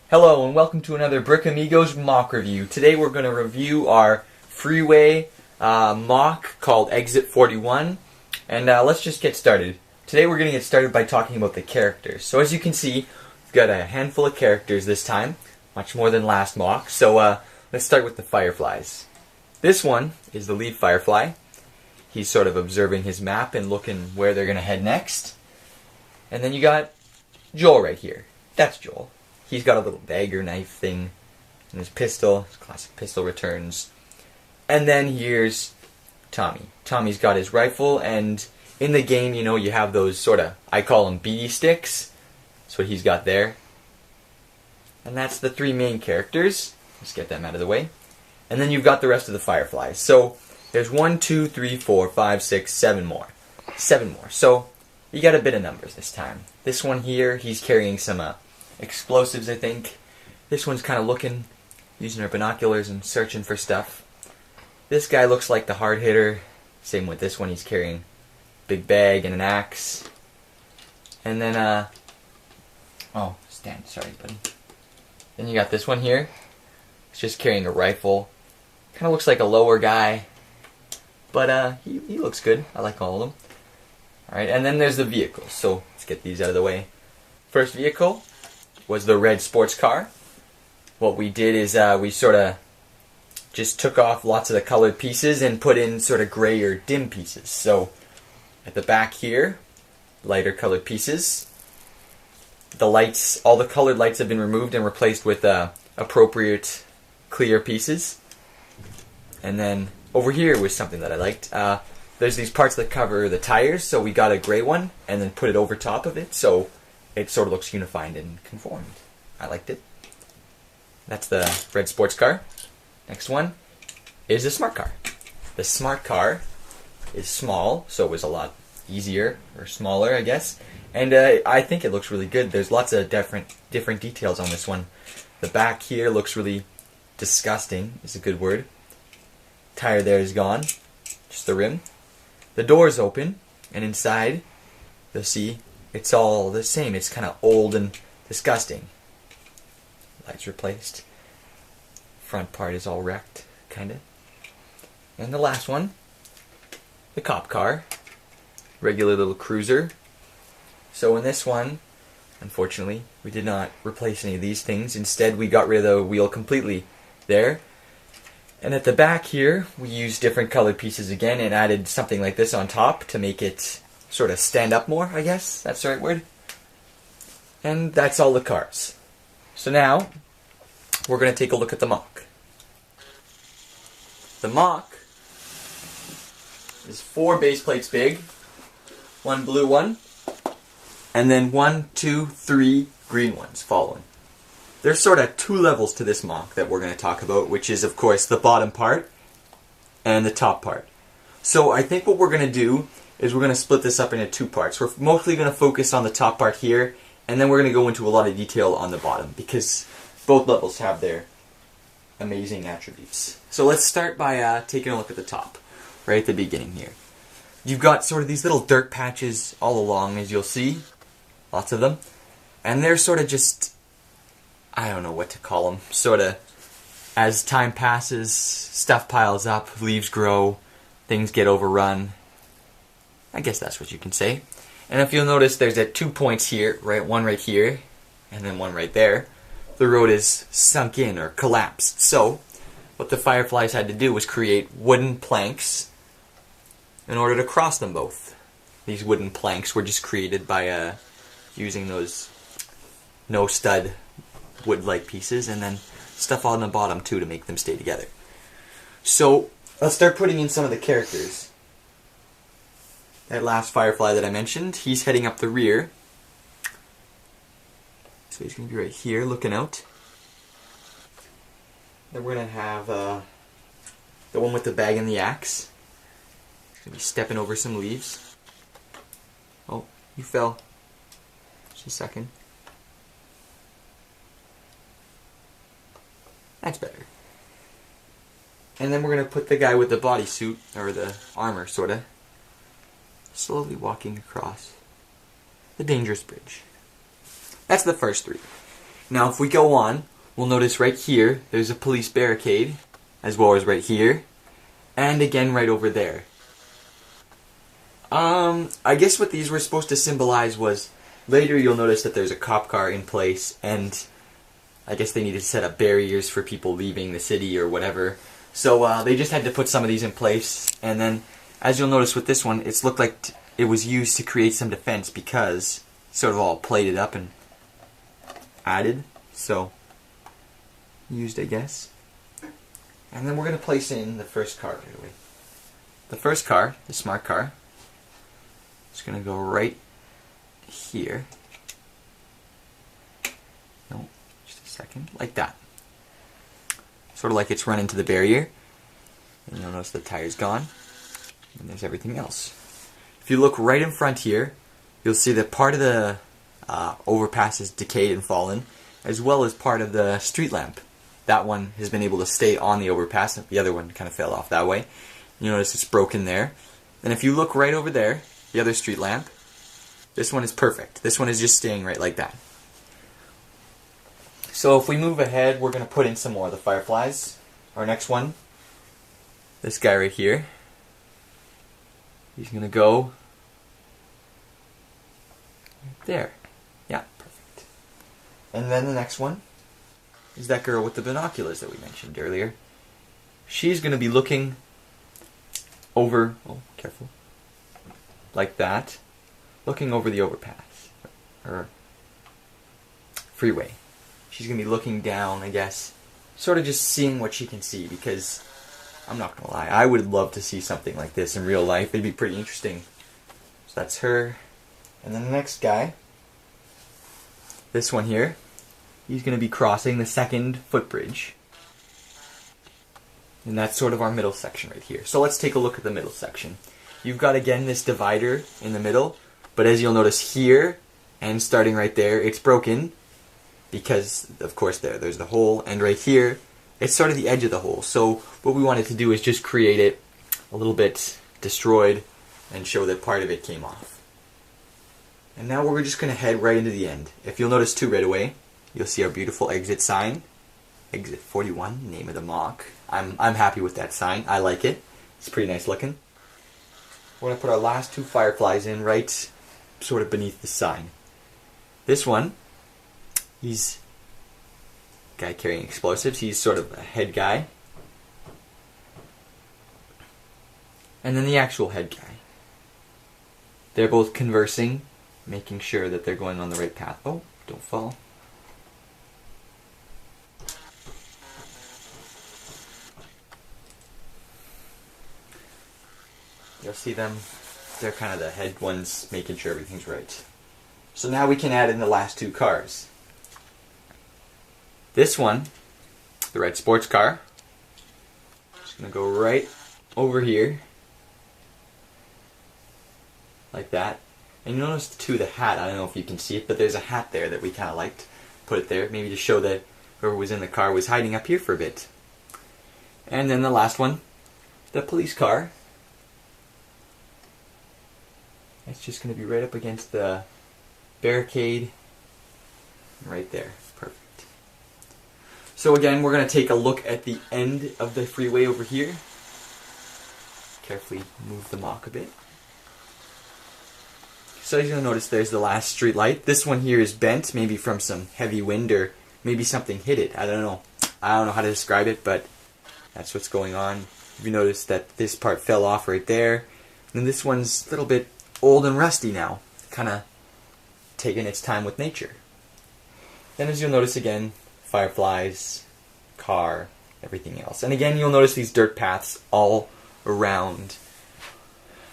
Hello and welcome to another Brickamigos mock review. Today we're going to review our freeway mock called Exit 41, and let's just get started. Today we're going to get started by talking about the characters. So as you can see, we've got a handful of characters this time, much more than last mock. So let's start with the fireflies. This one is the lead firefly. He's sort of observing his map and looking where they're going to head next. And then you got Joel right here. That's Joel. He's got a little dagger knife thing and his pistol, his classic pistol returns. And then here's Tommy. Tommy's got his rifle, and in the game, you know, you have those sort of, I call them BD sticks. That's what he's got there. And that's the three main characters. Let's get them out of the way. And then you've got the rest of the fireflies. So there's 1, 2, 3, 4, 5, 6, 7 more. 7 more. So you got a bit of numbers this time. This one here, he's carrying some explosives, I think. This one's kind of looking, using her binoculars and searching for stuff. This guy looks like the hard hitter. Same with this one, he's carrying a big bag and an axe. And then, oh, stand, sorry, buddy. Then you got this one here. He's just carrying a rifle. Kind of looks like a lower guy. But, he looks good. I like all of them. Alright, and then there's the vehicles. So, let's get these out of the way. First vehicle was the red sports car. What we did is we sort of just took off lots of the colored pieces and put in sort of gray or dim pieces. So at the back here, lighter colored pieces. The lights, all the colored lights have been removed and replaced with appropriate clear pieces. And then over here was something that I liked. There's these parts that cover the tires, so we got a gray one and then put it over top of it, so it sort of looks unified and conformed. I liked it. That's the red sports car. Next one is a smart car. The smart car is small, so it was a lot easier, or smaller, I guess. And I think it looks really good. There's lots of different details on this one. The back here looks really disgusting, is a good word. Tire there is gone, just the rim. The door's open, and inside, you'll see it's all the same. It's kind of old and disgusting. Lights replaced. Front part is all wrecked, kind of. And the last one, the cop car. Regular little cruiser. So in this one, unfortunately, we did not replace any of these things. Instead, we got rid of the wheel completely there. And at the back here, we used different colored pieces again and added something like this on top to make it sort of stand up more, I guess. That's the right word. And that's all the cars. So now, we're going to take a look at the mock. The mock is 4 base plates big, 1 blue one, and then 1, 2, 3 green ones following. There's sort of 2 levels to this mock that we're going to talk about, which is, of course, the bottom part and the top part. So I think what we're going to do is we're going to split this up into 2 parts. We're mostly going to focus on the top part here, and then we're going to go into a lot of detail on the bottom, because both levels have their amazing attributes. So let's start by taking a look at the top, right at the beginning here. You've got sort of these little dirt patches all along, as you'll see, lots of them, and they're sort of just, I don't know what to call them, sort of, as time passes, stuff piles up, leaves grow, things get overrun. I guess that's what you can say. And if you'll notice, there's 2 points here, right? One right here, and then one right there. The road is sunk in or collapsed. So, what the fireflies had to do was create wooden planks in order to cross them both. These wooden planks were just created by using those no-stud wood-like pieces, and then stuff on the bottom too to make them stay together. So, let's start putting in some of the characters. That last firefly that I mentioned, he's heading up the rear. So he's going to be right here, looking out. Then we're going to have the one with the bag and the axe. He's going to be stepping over some leaves. Oh, you fell. Just a second. That's better. And then we're going to put the guy with the bodysuit, or the armor, sorta, slowly walking across the dangerous bridge. That's the first 3. Now if we go on, we'll notice right here, there's a police barricade, as well as right here, and again right over there. I guess what these were supposed to symbolize was, later you'll notice that there's a cop car in place, and I guess they needed to set up barriers for people leaving the city or whatever. So they just had to put some of these in place, and then as you'll notice with this one, it's looked like it was used to create some defense because sort of all plated up and added, so used, I guess. And then we're going to place in the first car right away. The first car, the smart car, is going to go right here. No, just a second, like that. Sort of like it's run into the barrier. And you'll notice the tire's gone. And there's everything else. If you look right in front here, you'll see that part of the overpass is decayed and fallen, as well as part of the street lamp. That one has been able to stay on the overpass, the other one kind of fell off that way. You notice it's broken there. And if you look right over there, the other street lamp, this one is perfect. This one is just staying right like that. So if we move ahead, we're going to put in some more of the fireflies. Our next one, this guy right here, he's going to go right there. Yeah, perfect. And then the next one is that girl with the binoculars that we mentioned earlier. She's going to be looking over, oh, careful, like that, looking over the overpass, or freeway. She's going to be looking down, I guess, sort of just seeing what she can see, because I'm not going to lie, I would love to see something like this in real life. It'd be pretty interesting. So that's her. And then the next guy, this one here, he's going to be crossing the second footbridge. And that's sort of our middle section right here. So let's take a look at the middle section. You've got, again, this divider in the middle, but as you'll notice here, and starting right there, it's broken, because, of course, there's the hole, and right here, it's sort of the edge of the hole. So what we wanted to do is just create it a little bit destroyed, and show that part of it came off. And now we're just going to head right into the end. If you'll notice too right away, you'll see our beautiful exit sign. Exit 41, name of the MOC. I'm happy with that sign. I like it. It's pretty nice looking. We're going to put our last two fireflies in right sort of beneath the sign. This one, he's a guy carrying explosives. He's sort of a head guy. And then the actual head guy. They're both conversing, making sure that they're going on the right path. Oh, don't fall. You'll see them, they're kind of the head ones making sure everything's right. So now we can add in the last two cars. This one, the red sports car, just going to go right over here, like that. And you'll notice too the hat, I don't know if you can see it, but there's a hat there that we kind of liked. Put it there, maybe to show that whoever was in the car was hiding up here for a bit. And then the last one, the police car. It's just going to be right up against the barricade, right there. Perfect. So again, we're going to take a look at the end of the freeway over here. Carefully move the MOC a bit. So as you'll notice, there's the last street light. This one here is bent, maybe from some heavy wind, or maybe something hit it. I don't know. I don't know how to describe it, but that's what's going on. You notice that this part fell off right there. And this one's a little bit old and rusty now, kind of taking its time with nature. Then as you'll notice again, fireflies, car, everything else. And again, you'll notice these dirt paths all around,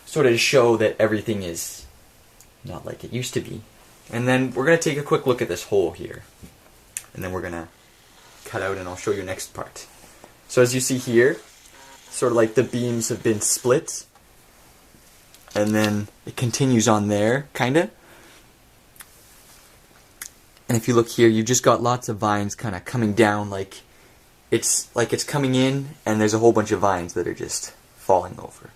sort of to show that everything is not like it used to be. And then we're going to take a quick look at this hole here. And then we're going to cut out and I'll show you next part. So as you see here, sort of like the beams have been split. And then it continues on there, kind of. And if you look here, you've just got lots of vines kind of coming down, like it's coming in, and there's a whole bunch of vines that are just falling over.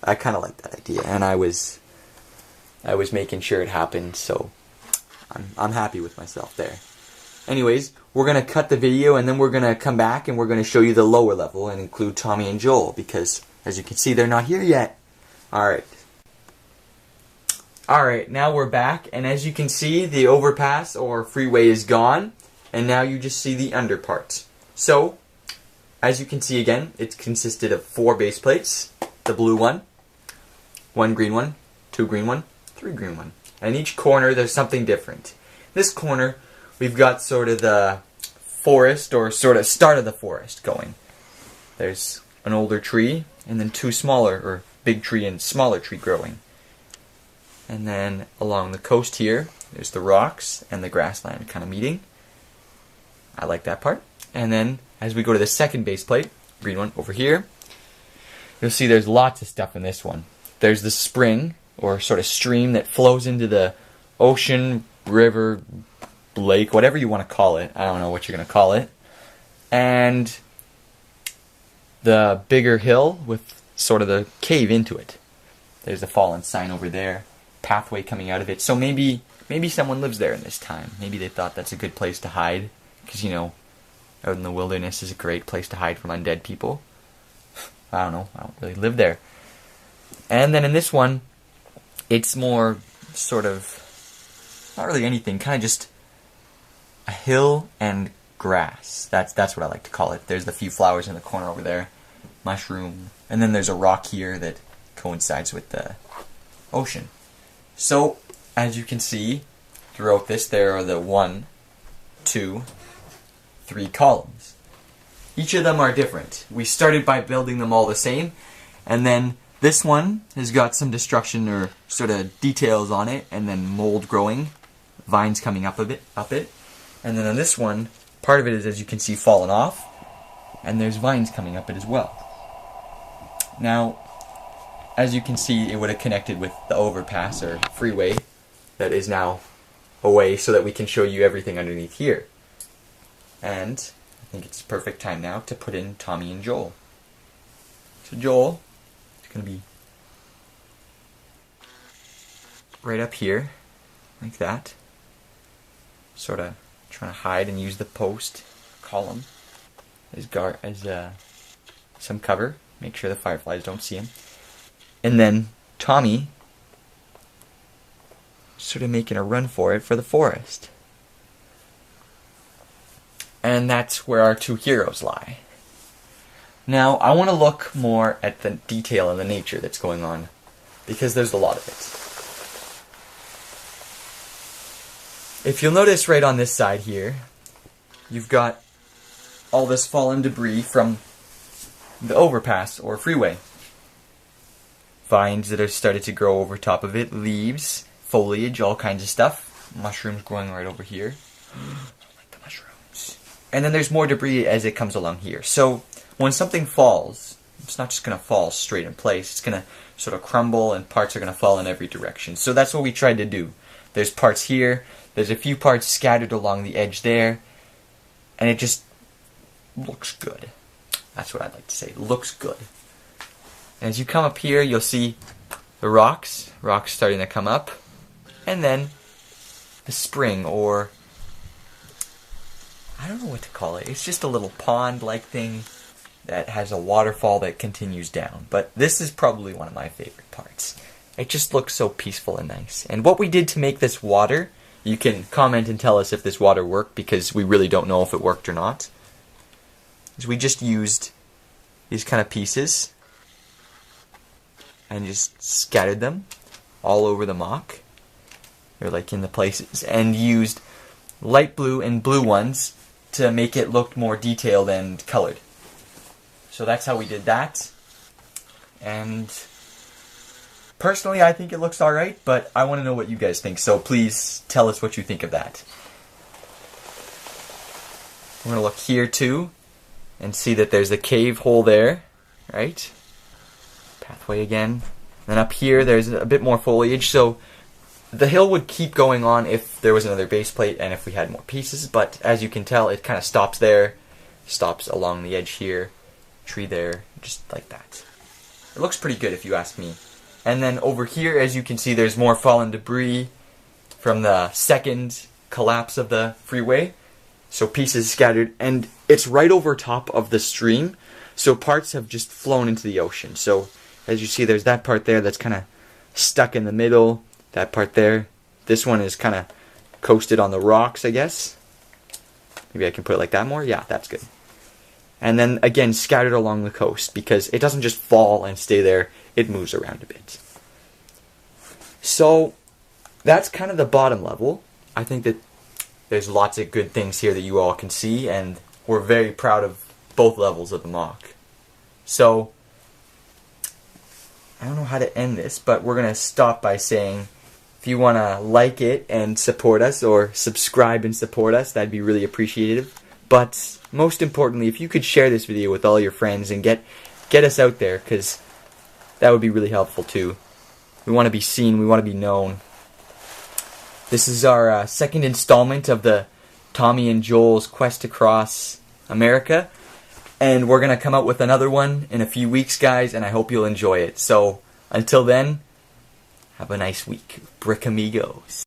I kind of like that idea, and I was making sure it happened, so I'm happy with myself there. Anyways, we're going to cut the video and then we're going to come back and we're going to show you the lower level and include Tommy and Joel because, as you can see, they're not here yet. Alright. Alright, now we're back, and as you can see, the overpass or freeway is gone, and now you just see the under part. So, as you can see again, it consisted of 4 base plates, the blue one, 1 green one, 2 green one, 3 green one. And each corner there's something different. This corner, we've got sort of the forest, or sort of start of the forest going. There's an older tree, and then 2 smaller, or big tree and smaller tree growing. And then along the coast here, there's the rocks and the grassland kind of meeting. I like that part. And then as we go to the second base plate, green one over here, you'll see there's lots of stuff in this one. There's the spring, or sort of stream that flows into the ocean, river, lake, whatever you want to call it. I don't know what you're going to call it. And the bigger hill with sort of the cave into it. There's a fallen sign over there. Pathway coming out of it. So maybe someone lives there in this time. Maybe they thought that's a good place to hide. Because, you know, out in the wilderness is a great place to hide from undead people. I don't know. I don't really live there. And then in this one, it's more sort of, not really anything, kind of just a hill and grass. That's what I like to call it. There's the few flowers in the corner over there. Mushroom. And then there's a rock here that coincides with the ocean. So, as you can see, throughout this there are the 1, 2, 3 columns. Each of them are different. We started by building them all the same, and then this one has got some destruction or sort of details on it, and then mold growing, vines coming up it. And then on this one, part of it is, as you can see, fallen off, and there's vines coming up it as well. Now, as you can see, it would have connected with the overpass or freeway that is now away so that we can show you everything underneath here. And I think it's perfect time now to put in Tommy and Joel. So Joel is going to be right up here, like that. Sort of trying to hide and use the post column as some cover. Make sure the fireflies don't see him. And then Tommy sort of making a run for it for the forest. And that's where our 2 heroes lie. Now, I want to look more at the detail and the nature that's going on, because there's a lot of it. If you'll notice right on this side here, you've got all this fallen debris from the overpass or freeway. Vines that have started to grow over top of it, leaves, foliage, all kinds of stuff. Mushrooms growing right over here. I like the mushrooms. And then there's more debris as it comes along here. So when something falls, it's not just going to fall straight in place. It's going to sort of crumble, and parts are going to fall in every direction. So that's what we tried to do. There's parts here. There's a few parts scattered along the edge there. And it just looks good. That's what I'd like to say. It looks good. And as you come up here, you'll see the rocks starting to come up, and then the spring, or I don't know what to call it. It's just a little pond-like thing that has a waterfall that continues down. But this is probably one of my favorite parts. It just looks so peaceful and nice. And what we did to make this water, you can comment and tell us if this water worked, because we really don't know if it worked or not, is we just used these kind of pieces and just scattered them all over the MOC, or like in the places, and used light blue and blue ones to make it look more detailed and colored. So that's how we did that. And personally, I think it looks alright, but I want to know what you guys think, so please tell us what you think of that. I'm going to look here too and see that there's a cave hole there, right? Pathway again. Then up here there's a bit more foliage, so the hill would keep going on if there was another base plate and if we had more pieces, but as you can tell, it kind of stops there, stops along the edge here, tree there, just like that. It looks pretty good if you ask me. And then over here, as you can see, there's more fallen debris from the second collapse of the freeway. So pieces scattered, and it's right over top of the stream, so parts have just flown into the ocean. So as you see, there's that part there that's kind of stuck in the middle, that part there. This one is kind of coasted on the rocks, I guess. Maybe I can put it like that more. Yeah, that's good. And then again, scattered along the coast, because it doesn't just fall and stay there, it moves around a bit. So that's kind of the bottom level. I think that there's lots of good things here that you all can see, and we're very proud of both levels of the MOC. So I don't know how to end this, but we're going to stop by saying, if you want to like it and support us, or subscribe and support us, that'd be really appreciative. But most importantly, if you could share this video with all your friends and get us out there, because that would be really helpful too. We want to be seen, we want to be known. This is our second installment of the Tommy and Joel's Quest Across America, and we're going to come out with another one in a few weeks, guys, and I hope you'll enjoy it. So until then, have a nice week. Brickamigos.